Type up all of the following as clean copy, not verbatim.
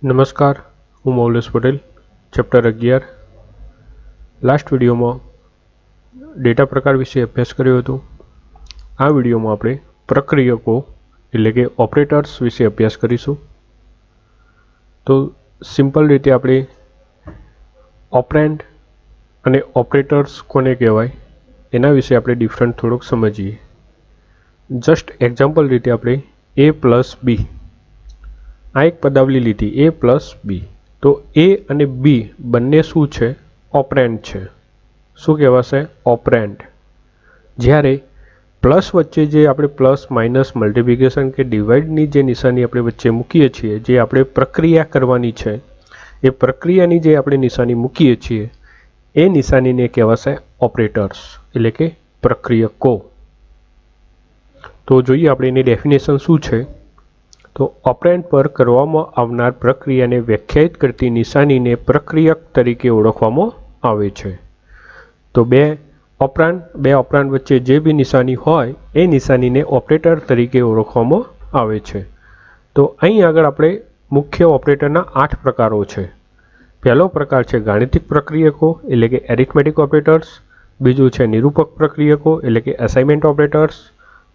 નમસ્કાર, હું મૌલેશ Patel. Chapter 11 last વિડીયોમાં ડેટા પ્રકાર વિશે અભ્યાસ કર્યો હતો. આ વિડીયોમાં આપણે પ્રક્રિયકો એટલે કે ઓપરેટર્સ વિશે અભ્યાસ કરીશું. તો સિમ્પલ રીતે આપણે ઓપરેન્ડ અને ઓપરેટર્સ કોને કહેવાય એના વિશે આપણે ડિફરન્ટ થોડુંક સમજીએ. જસ્ટ એક્ઝામ્પલ રીતે આપણે a પ્લસ બી, આ એક પદાવલી લીધી a પ્લસ બી. તો a અને b બંને શું છે? ઓપરેન્ડ છે. શું કહેવાશે? ઓપરેન્ડ. જ્યારે પ્લસ વચ્ચે જે આપણે પ્લસ માઇનસ મલ્ટિપ્લિકેશન કે ડિવાઇડની જે નિશાની આપણે વચ્ચે મૂકીએ છીએ, જે આપણે પ્રક્રિયા કરવાની છે, એ પ્રક્રિયાની જે આપણે નિશાની મૂકીએ છીએ એ નિશાનીને કહેવાશે ઓપરેટર્સ એટલે કે પ્રક્રિયકો. તો જોઈએ આપણે એની ડેફિનેશન શું છે. તો ઓપરેન્ડ પર કરવામાં આવનાર પ્રક્રિયાને વ્યાખ્યાયિત કરતી નિશાનીને પ્રક્રિયક તરીકે ઓળખવામાં આવે છે. તો બે ઓપરાન્ડ વચ્ચે જે બી નિશાની હોય એ નિશાનીને ઓપરેટર તરીકે ઓળખવામાં આવે છે. તો અહીં આગળ આપણે મુખ્ય ઓપરેટરના 8 પ્રકારો છે. પહેલો પ્રકાર છે ગાણિતિક પ્રક્રિયકો એટલે કે એરિથમેટિક ઓપરેટર્સ. બીજું છે નિરૂપક પ્રક્રિયકો એટલે કે અસાઇનમેન્ટ ઓપરેટર્સ.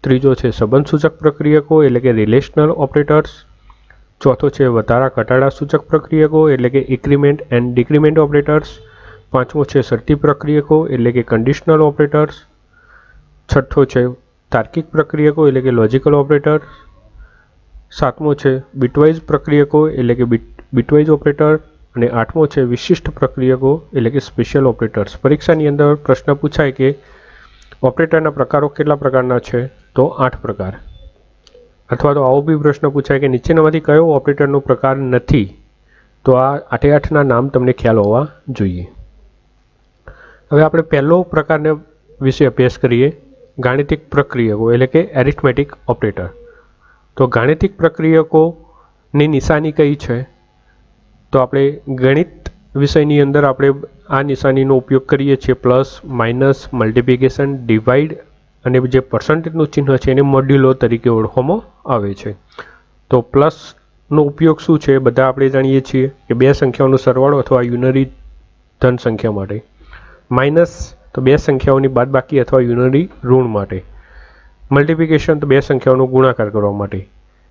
ત્રીજો છે સંબંધસૂચક પ્રક્રિયકો એટલે કે રિલેશનલ ઓપરેટર્સ. ચોથો છે વધારા ઘટાડા સૂચક પ્રક્રિયકો એટલે કે ઇન્ક્રીમેન્ટ એન્ડ ડિક્રીમેન્ટ ઓપરેટર્સ. પાંચમો છે શરતી પ્રક્રિયકો એટલે કે કંડિશનલ ઓપરેટર્સ. છઠ્ઠો છે તાર્કિક પ્રક્રિયકો એટલે કે લોજિકલ ઓપરેટર્સ. સાતમો છે બિટવાઇઝ પ્રક્રિયકો એટલે કે બિટવાઇઝ ઓપરેટર. અને આઠમો છે વિશિષ્ટ પ્રક્રિયકો એટલે કે સ્પેશિયલ ઓપરેટર્સ. પરીક્ષાની અંદર પ્રશ્ન પૂછાય કે ઓપરેટરના પ્રકારો કેટલા પ્રકારના છે? તો 8 પ્રકાર. અથવા તો આવો બી પ્રશ્ન પૂછાય કે નીચેનામાંથી કયો ઓપરેટરનો પ્રકાર નથી? તો આ 8ના નામ તમને ખ્યાલ હોવા જોઈએ. હવે આપણે પહેલો પ્રકારને વિશે અભ્યાસ કરીએ, ગાણિતિક પ્રક્રિયકો એટલે કે એરિથમેટિક ઓપરેટર. તો ગાણિતિક પ્રક્રિયકોની નિશાની કઈ છે? તો આપણે ગણિત વિષયની અંદર આપણે આ નિશાનીનો ઉપયોગ કરીએ છીએ. પ્લસ માઇનસ મલ્ટિપ્લિકેશન ડિવાઇડ અને જે પર્સન્ટેજનું ચિહ્ન છે એને મોડ્યુલો તરીકે ઓળખવામાં આવે છે. તો પ્લસનો ઉપયોગ શું છે? બધા આપણે જાણીએ છીએ કે બે સંખ્યાઓનો સરવાળો અથવા યુનરી ધન સંખ્યા માટે. માઇનસ તો બે સંખ્યાઓની બાદબાકી અથવા યુનરી ઋણ માટે. મલ્ટિપ્લિકેશન તો બે સંખ્યાઓનો ગુણાકાર કરવા માટે.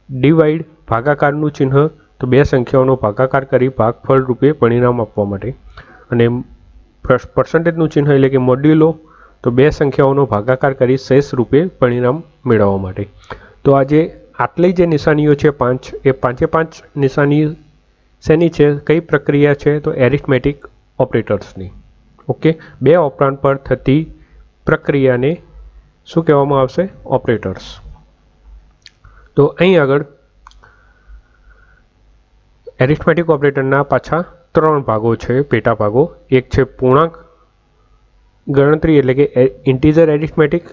ડિવાઇડ ભાગાકારનું ચિહ્ન તો બે સંખ્યાઓનો ભાગાકાર કરી ભાગફળ રૂપે પરિણામ આપવા માટે. અને પર્સન્ટેજનું ચિહ્ન એટલે કે મોડ્યુલો તો બે સંખ્યાઓનો ભાગાકાર કરી શેષ રૂપે પરિણામ મેળવવા માટે. તો આજે આટલી જે નિશાનીઓ છે 5, એ 5 નિશાની શેની છે? કઈ પ્રક્રિયા છે? તો એરિથમેટિક ઓપરેટર્સની. ઓકે, બે ઓપરાન્ડ પર થતી પ્રક્રિયાને શું કહેવામાં આવશે? ઓપરેટર્સ. તો અહીં આગળ એરિથમેટિક ઓપરેટરના પાછા 3 ભાગો છે, પેટા ભાગો. એક છે પૂર્ણાંક ગણતરી એટલે કે ઇન્ટીજર એરિથમેટિક.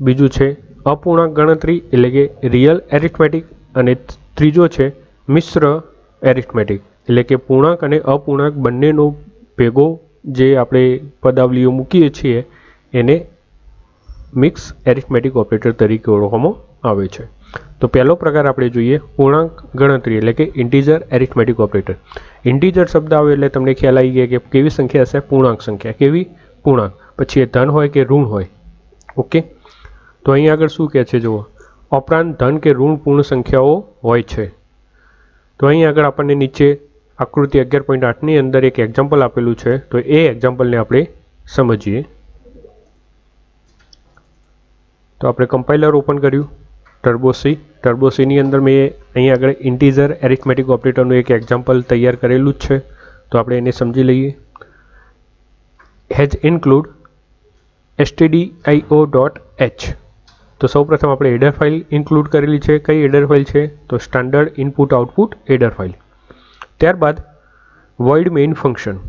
બીજું છે અપૂર્ણાંક ગણતરી એટલે કે રિયલ એરિથમેટિક. અને ત્રીજો છે મિશ્ર એરિથમેટિક એટલે કે પૂર્ણાંક અને અપૂર્ણાંક બંનેનો ભેગો જે આપણે પદાવલીઓ મૂકીએ છીએ એને મિક્સ એરિથમેટિક ઓપરેટર તરીકે ઓળખવામાં આવે છે. તો પહેલો પ્રકાર આપણે જોઈએ પૂર્ણાંક ગણતરી એટલે કે ઇન્ટીજર એરિથમેટિક ઓપરેટર. ઇન્ટીજર શબ્દ આવે એટલે તમને ખ્યાલ આવી ગયા કે કેવી સંખ્યા હશે? પૂર્ણાંક સંખ્યા. કેવી? પૂર્ણાંક. પછી એ ધન હોય કે ઋણ હોય. ઓકે, તો અહીં આગળ શું કહે છે? જુઓ, ઓપરાંત ધન કે ઋણ પૂર્ણ સંખ્યાઓ હોય છે. તો અહીં આગળ આપણને નીચે આકૃતિ 11.8ની અંદર એક એક્ઝામ્પલ આપેલું છે. તો એ એક્ઝામ્પલને આપણે સમજીએ. તો આપણે કમ્પાઇલર ઓપન કર્યું, ટર્બોસી ની અંદર મેં અહીં આગળ ઇન્ટીજર એરિથમેટિક ઓપરેટરનું એક એક્ઝામ્પલ તૈયાર કરેલું જ છે. તો આપણે એને સમજી લઈએ. Has include stdio.h. તો સૌપ્રથમ આપણે હેડર ફાઇલ ઇન્ક્લુડ કરેલી છે. કઈ હેડર ફાઇલ છે? તો standard input output header file. ત્યારબાદ વોઇડ મેઇન ફંક્શન.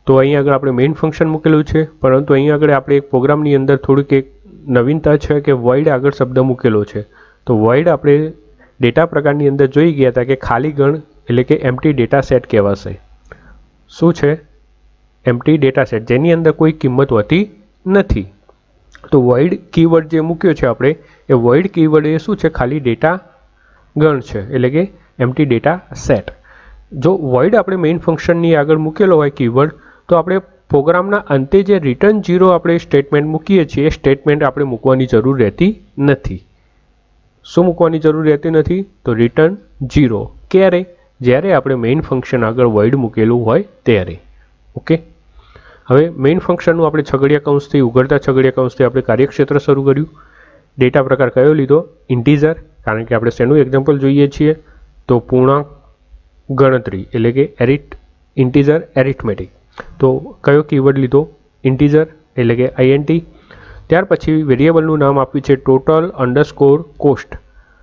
તો અહીં આગળ આપણે મેઇન ફંક્શન મૂકેલું છે, પરંતુ અહીં આગળ આપણે એક પ્રોગ્રામની અંદર થોડીક એક નવીનતા છે કે વોઇડ આગળ શબ્દ મૂકેલો છે. તો વોઇડ આપણે ડેટા પ્રકારની અંદર જોઈ ગયા હતા કે ખાલી ગણ એટલે કે એમ્પ્ટી ડેટા સેટ કહેવાશે. શું છે? એમ્પ્ટી ડેટા સેટ, જેની અંદર કોઈ કિંમત હોતી નથી. તો વોઇડ કીવર્ડ જે મૂક્યો છે આપણે, એ વોઇડ કીવર્ડ એ શું છે? ખાલી ડેટા ગણ છે એટલે કે એમ્પ્ટી ડેટા સેટ. જો વોઇડ આપણે મેઇન ફંક્શનની આગળ મૂકેલો હોય કીવર્ડ, તો આપણે પ્રોગ્રામના અંતે જે રિટર્ન 0 આપણે સ્ટેટમેન્ટ મૂકીએ છીએ એ સ્ટેટમેન્ટ આપણે મૂકવાની જરૂર રહેતી નથી. શું મૂકવાની જરૂર રહેતી નથી? તો રિટર્ન 0. ક્યારે? જ્યારે આપણે મેઇન ફંક્શન આગળ વોઇડ મૂકેલું હોય ત્યારે. ઓકે, હવે મેઇન ફંક્શનનું આપણે છગડિયા કૌંસથી ઉઘડતા છગડિયા કૌંસથી આપણે કાર્યક્ષેત્ર શરૂ કર્યું. ડેટા પ્રકાર કયો લીધો? ઇન્ટીજર, કારણ કે આપણે શેનું એક્ઝામ્પલ જોઈએ છીએ? તો પૂર્ણાંક ગણતરી એટલે કે ઇન્ટીજર એરિથમેટિક. તો કયો કીવર્ડ લીધો? ઇન્ટીજર એટલે કે INT. ત્યાર પછી વેરિયેબલનું નામ આપ્યું છે ટોટલ અંડરસ્કોર કોસ્ટ,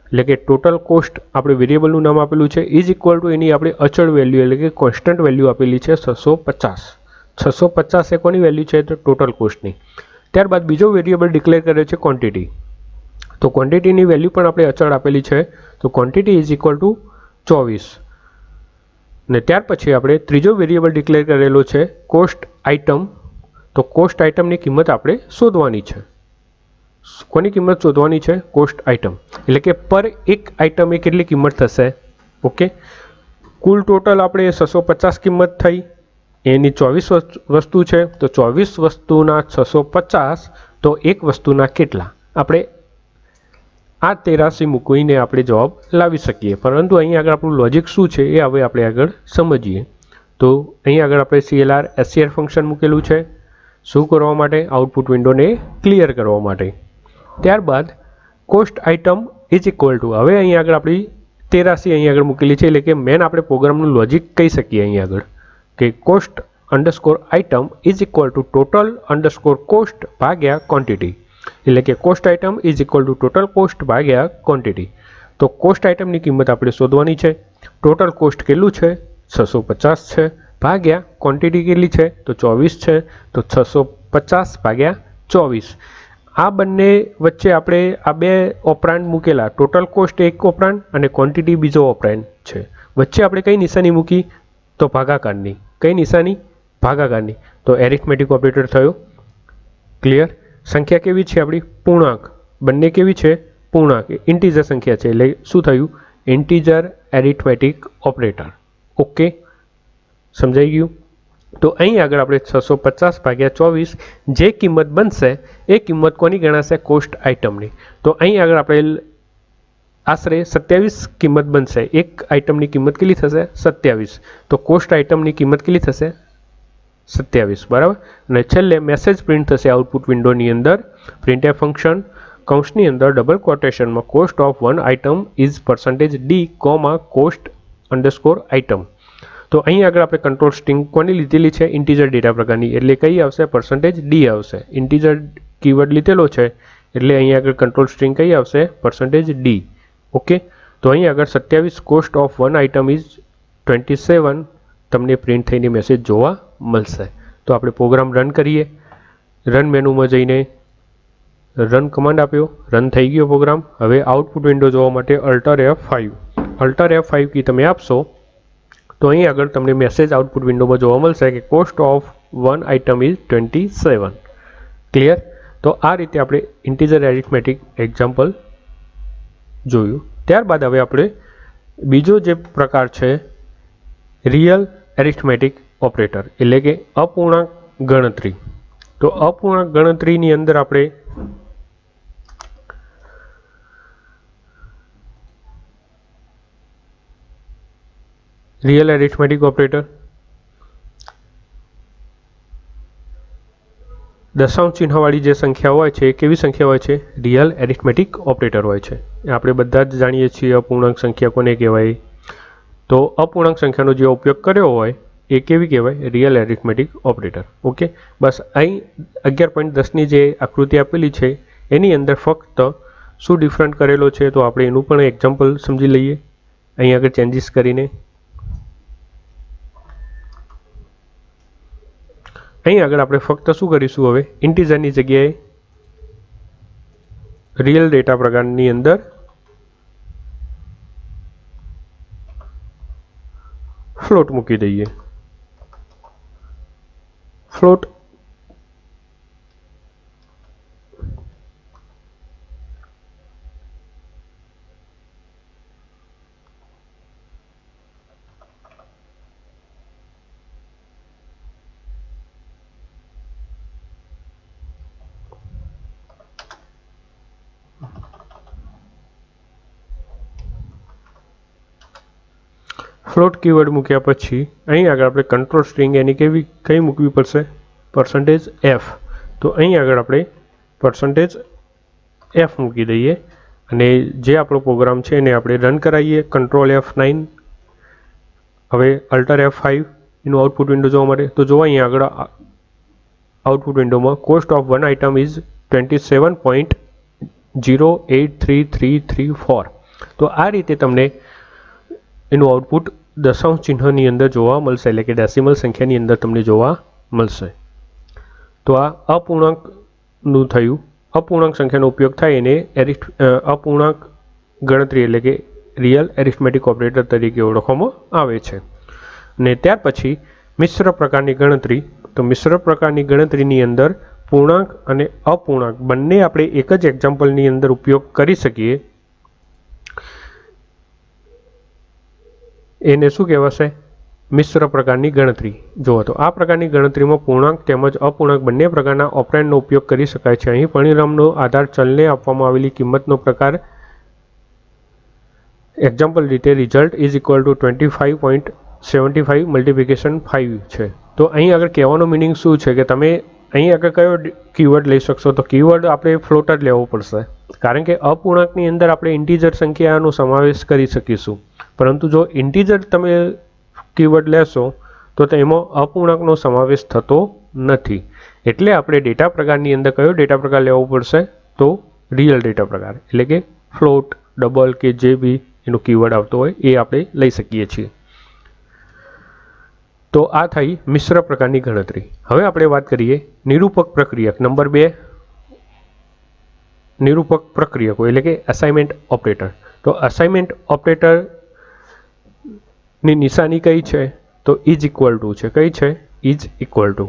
એટલે કે ટોટલ કોસ્ટ આપણે વેરિયેબલનું નામ આપેલું છે ઇઝ ઇક્વલ ટુ એની આપણે અચળ વેલ્યુ એટલે કે કોન્સ્ટન્ટ વેલ્યુ આપેલી છે 650. 650 એ કોની વેલ્યુ છે? તો ટોટલ કોસ્ટની. ત્યારબાદ બીજો વેરિયેબલ ડિક્લેર કર્યો છે ક્વોન્ટિટી. તો ક્વોન્ટિટીની વેલ્યુ પણ આપણે અચળ આપેલી છે, તો ક્વોન્ટિટી ઇઝ ઇક્વલ ટુ 24. ને ત્યાર પછી આપણે ત્રીજો વેરિયેબલ ડિક્લેર કરેલો છે કોસ્ટ આઇટમ. તો કોસ્ટ આઇટમની કિંમત આપણે શોધવાની છે. કોની કિંમત શોધવાની છે? કોસ્ટ આઇટમ, એટલે કે પર એક આઇટમ એ કેટલી કિંમત થશે? ઓકે, કુલ ટોટલ આપણે 650 કિંમત થઈ, એની 24 વસ્તુ છે, તો 24 વસ્તુના 650, તો એક વસ્તુના કેટલા? આપણે આ 83 મૂકીને આપણે જવાબ લાવી શકીએ, પરંતુ અહીં આગળ આપણું લોજિક શું છે એ હવે આપણે આગળ સમજીએ. તો અહીં આગળ આપણે CLR SCR ફંક્શન મૂકેલું છે. શું કરવા માટે? આઉટપુટ વિન્ડોને ક્લિયર કરવા માટે. ત્યારબાદ cost item is equal two, હવે અહીં આગળ આપણી 83 અહીં આગળ મૂકેલી છે, એટલે કે મેન આપણે પ્રોગ્રામનું લોજિક કહી શકીએ અહીં આગળ કે cost underscore item is equal two total underscore cost ભાગ્યા ક્વોન્ટિટી, એટલે કે cost item is equal two total cost ભાગ્યા ક્વોન્ટિટી. તો કોસ્ટ આઇટમની કિંમત આપણે શોધવાની છે. ટોટલ કોસ્ટ કેટલું છે? 650 છે, ભાગ્યા ક્વોન્ટિટી કેટલી છે? તો 24 છે, તો 650 ભાગ્યા 24. આ બંને વચ્ચે આપણે આ બે ઓપરાન્ડ મૂકેલા, ટોટલ કોસ્ટ એક ઓપરાન્ડ અને ક્વોન્ટિટી બીજો ઓપરાન્ડ છે. વચ્ચે આપણે કઈ નિશાની મૂકી? તો ભાગાકારની. કઈ નિશાની? ભાગાકારની. તો એરિથમેટિક ઓપરેટર થયો. ક્લિયર? સંખ્યા કેવી છે આપણી? પૂર્ણાંક. બંને કેવી છે? પૂર્ણાંક. ઇન્ટીજર સંખ્યા છે, એટલે શું થયું? Integer arithmetic operator. ઓકે, સમજાઈ ગયું? તો અહીં આગળ આપણે 650 ભાગ્યા 24 જે કિંમત બનશે એ કિંમત કોની ગણાશે? કોસ્ટ આઇટમની. તો અહીં આગળ આપણે આશરે 27 કિંમત બનશે. એક આઇટમની કિંમત કેટલી થશે? 27. તો કોસ્ટ આઇટમની કિંમત કેટલી થશે? 27. બરાબર. અને છેલ્લે મેસેજ પ્રિન્ટ થશે આઉટપુટ વિન્ડોની અંદર. પ્રિન્ટએફ ફંક્શન કૌંસની અંદર ડબલ કોટેશનમાં cost of one item is %d, cost underscore item. તો અહીં આગળ આપણે કંટ્રોલ સ્ટ્રિંગ કોની લીધેલી છે? ઇન્ટીજર ડેટા પ્રકારની, એટલે કઈ આવશે? %d આવશે. ઇન્ટીજર કીવર્ડ લીધેલો છે એટલે અહીં આગળ કંટ્રોલ સ્ટ્રિંગ કઈ આવશે? %d. ઓકે, તો અહીં આગળ 27 cost of one item is 27 તમને પ્રિન્ટ થઈને મેસેજ જોવા મળશે. તો આપણે પ્રોગ્રામ રન કરીએ. રન મેનુમાં જઈને રન કમાન્ડ આપ્યો, રન થઈ ગયો પ્રોગ્રામ. હવે આઉટપુટ વિન્ડો જોવા માટે Alt F5 કી તમે આપશો તો અહીં આગળ તમને મેસેજ આઉટપુટ વિન્ડોમાં જોવા મળશે કે cost of one item is 27. Clear? તો આ રીતે આપણે ઇન્ટીજર એરિથમેટિક એક્ઝામ્પલ જોયું. ત્યારબાદ હવે આપણે બીજો જે પ્રકાર છે રિયલ એરિથમેટિક ઓપરેટર, એટલે કે અપૂર્ણાંક ગણતરી. તો અપૂર્ણાંક ગણતરીની અંદર આપણે રિયલ એરિથમેટિક ઓપરેટર દશાંશ ચિહ્નવાળી જે સંખ્યા હોય છે એ કેવી સંખ્યા હોય છે? રિયલ એરિથમેટિક ઓપરેટર હોય છે. આપણે બધા જ જાણીએ છીએ અપૂર્ણાંક સંખ્યા કોને કહેવાય. તો અપૂર્ણાંક સંખ્યાનો જે ઉપયોગ કર્યો હોય એ કેવી કહેવાય? Real arithmetic operator. ઓકે, બસ અહીં 11.10ની જે આકૃતિ આપેલી છે એની અંદર ફક્ત શું ડિફરન્ટ કરેલો છે તો આપણે એનું પણ એક્ઝામ્પલ સમજી લઈએ અહીં આગળ ચેન્જીસ કરીને. અહીં આગળ આપણે ફક્ત શું કરીશું? હવે ઇન્ટીજરની જગ્યાએ રિયલ ડેટા પ્રકારની અંદર ફ્લોટ મૂકી દઈએ. ફ્લોટ ફ્લોટ કીવર્ડ મૂક્યા પછી અહીં આગળ આપણે કંટ્રોલ સ્ટ્રિંગ એની કઈ મૂકવી પડશે, %f. તો અહીં આગળ આપણે %f મૂકી દઈએ અને જે આપણો પ્રોગ્રામ છે એને આપણે રન કરાવીએ. કંટ્રોલ F9, હવે અલ્ટર F5 એનું આઉટપુટ વિન્ડો જોવા મળે. તો જો અહીં આગળ આઉટપુટ વિન્ડોમાં cost of one item is 27.083334. તો આ રીતે તમને એનું આઉટપુટ દશાંશ ચિહ્નની અંદર જોવા મળશે, એટલે કે ડેસિમલ સંખ્યાની અંદર તમને જોવા મળશે. તો આ અપૂર્ણાંકનું થયું. અપૂર્ણાંક સંખ્યાનો ઉપયોગ થાય એને અપૂર્ણાંક ગણતરી એટલે કે રિયલ એરિથમેટિક ઓપરેટર તરીકે ઓળખવામાં આવે છે. અને ત્યાર પછી મિશ્ર પ્રકારની ગણતરી. તો મિશ્ર પ્રકારની ગણતરીની અંદર પૂર્ણાંક અને અપૂર્ણાંક બંને આપણે એક જ એક્ઝામ્પલની અંદર ઉપયોગ કરી શકીએ. એને શું કહેવાશે? મિશ્ર પ્રકારની ગણતરી. જુઓ તો આ પ્રકારની ગણતરીમાં પૂર્ણાંક તેમજ અપૂર્ણાંક બંને પ્રકારના ઓપરેન્ડનો ઉપયોગ કરી શકાય છે. અહીં પરિણામનો આધાર ચલને આપવામાં આવેલી કિંમતનો પ્રકાર, એક્ઝામ્પલ રીતે result is equal two 25.75 multiplication 5 છે. તો અહીં આગળ કહેવાનો મિનિંગ શું છે કે તમે અહીં આગળ કયો કીવર્ડ લઈ શકશો? તો કીવર્ડ આપણે ફ્લોટ જ લેવો પડશે, કારણ કે અપૂર્ણાંકની અંદર આપણે ઇન્ટીજર સંખ્યાનો સમાવેશ કરી શકીશું. પરંતુ જો ઇન્ટીજર તમે કીવર્ડ લેશો તો એમાં અપૂર્ણાંકનો સમાવેશ થતો નથી. એટલે આપણે ડેટા પ્રકારની અંદર કયો ડેટા પ્રકાર લેવો પડશે? તો રિયલ ડેટા પ્રકાર, એટલે કે ફ્લોટ, ડબલ કે જે બી એનો કીવર્ડ આવતો હોય એ આપણે લઈ શકીએ છીએ. તો આ થઈ મિશ્ર પ્રકારની ગણતરી. હવે આપણે વાત કરીએ નિરૂપક પ્રક્રિયક. નંબર 2, નિરૂપક પ્રક્રિયકો એટલે કે અસાઇનમેન્ટ ઓપરેટર. તો અસાઇનમેન્ટ ઓપરેટરની નિશાની કઈ છે? તો ઇઝ ઇક્વલ ટુ છે. કઈ છે? Is equal two.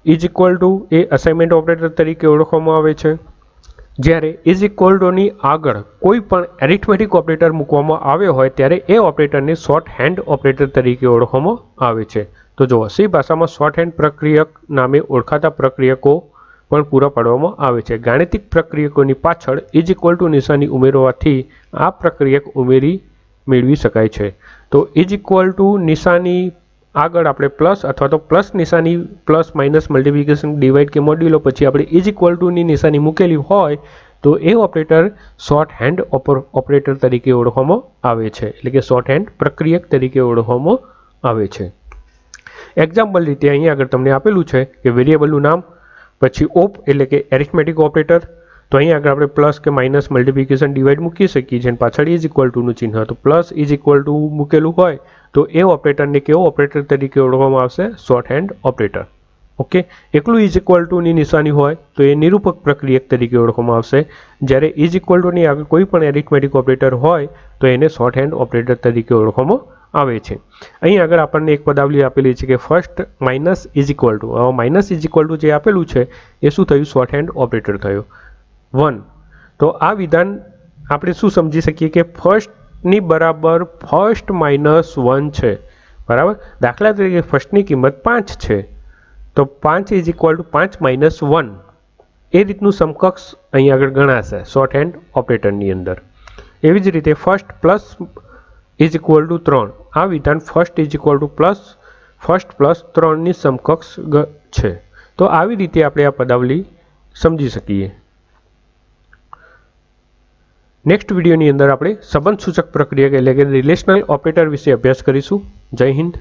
Is equal two A assignment operator તરીકે ઓળખવામાં આવે છે. જ્યારે ઇઝ ઇક્વલ ટુની આગળ કોઈ પણ એરિથમેટિક ઓપરેટર મૂકવામાં આવ્યો હોય ત્યારે એ ઓપરેટરને શોર્ટ હેન્ડ ઓપરેટર તરીકે ઓળખવામાં આવે છે. તો જુઓ, સી ભાષામાં શોર્ટ હેન્ડ પ્રક્રિયક નામે ઓળખાતા પ્રક્રિયકો પણ પૂરા પાડવામાં આવે છે. ગાણિતિક પ્રક્રિયકોની પાછળ ઇઝ ઇક્વલ ટુ નિશાની ઉમેરવાથી આ પ્રક્રિયક મેળવી શકાય છે. તો ઇઝ ઇક્વલ ટુ નિશાની આગળ આપણે પ્લસ અથવા તો પ્લસ નિશાની, પ્લસ માઇનસ મલ્ટિપ્લિકેશન, ડિવાઇડ કે મોડ્યુલો પછી આપણે ઇઝ ઇક્વલ ટુની નિશાની મૂકેલી હોય તો એ ઓપરેટર શોર્ટ હેન્ડ ઓપરેટર તરીકે ઓળખવામાં આવે છે, એટલે કે શોર્ટ હેન્ડ પ્રક્રિયક તરીકે ઓળખવામાં આવે છે. એક્ઝામ્પલ રીતે અહીં આગળ તમને આપેલું છે કે વેરિયેબલનું નામ, પછી ઓપ એટલે કે એરિથમેટિક ઓપરેટર. તો અહીં આગળ આપણે પ્લસ કે માઇનસ, મલ્ટિપ્લિકેશન, ડિવાઇડ મૂકી શકીએ છીએ. પાછળ ઇઝ ઇક્વલ ટુનું ચિહ્ન. તો પ્લસ ઇઝ ઇક્વલ ટુ મૂકેલું હોય તો એ ઓપરેટરને કેવો ઓપરેટર તરીકે ઓળખવામાં આવશે? Short hand operator. ઓકે. એકલું ઇઝ ઇક્વલ ટુની નિશાની હોય તો એ નિરૂપક પ્રક્રિયક તરીકે ઓળખવામાં આવશે. જ્યારે ઇઝ ઇક્વલ ટુની આગળ કોઈ પણ એરિથમેટિક ઓપરેટર હોય તો એને શોર્ટ હેન્ડ ઓપરેટર તરીકે ઓળખવામાં આવે છે. અહીં આગળ આપણને એક પદાવલી આપેલી છે કે first minus is equal two. હવે માઇનસ ઇઝ ઇક્વલ ટુ જે આપેલું છે એ શું થયું? શોર્ટ હેન્ડ ઓપરેટર થયો 1. તો આ વિધાન આપણે શું સમજી શકીએ કે ફર્સ્ટની બરાબર ફર્સ્ટ માઇનસ 1 છે, બરાબર. દાખલા તરીકે ફર્સ્ટની કિંમત 5 છે તો 5 ઇઝ ઇક્વલ ટુ 5 માઇનસ 1 એ રીતનું સમકક્ષ અહીં આગળ ગણાશે શોર્ટ હેન્ડ ઓપરેટરની અંદર. એવી જ રીતે first plus is equal to 3. આ વિધાન first is equal to first plus 3ની સમકક્ષ છે. તો આવી રીતે આપણે આ પદાવલી સમજી શકીએ. નેક્સ્ટ વિડીયોની અંદર આપણે સંબંધ સૂચક પ્રક્રિયક એટલે કે રિલેશનલ ઓપરેટર વિશે અભ્યાસ કરીશું. જય હિન્દ.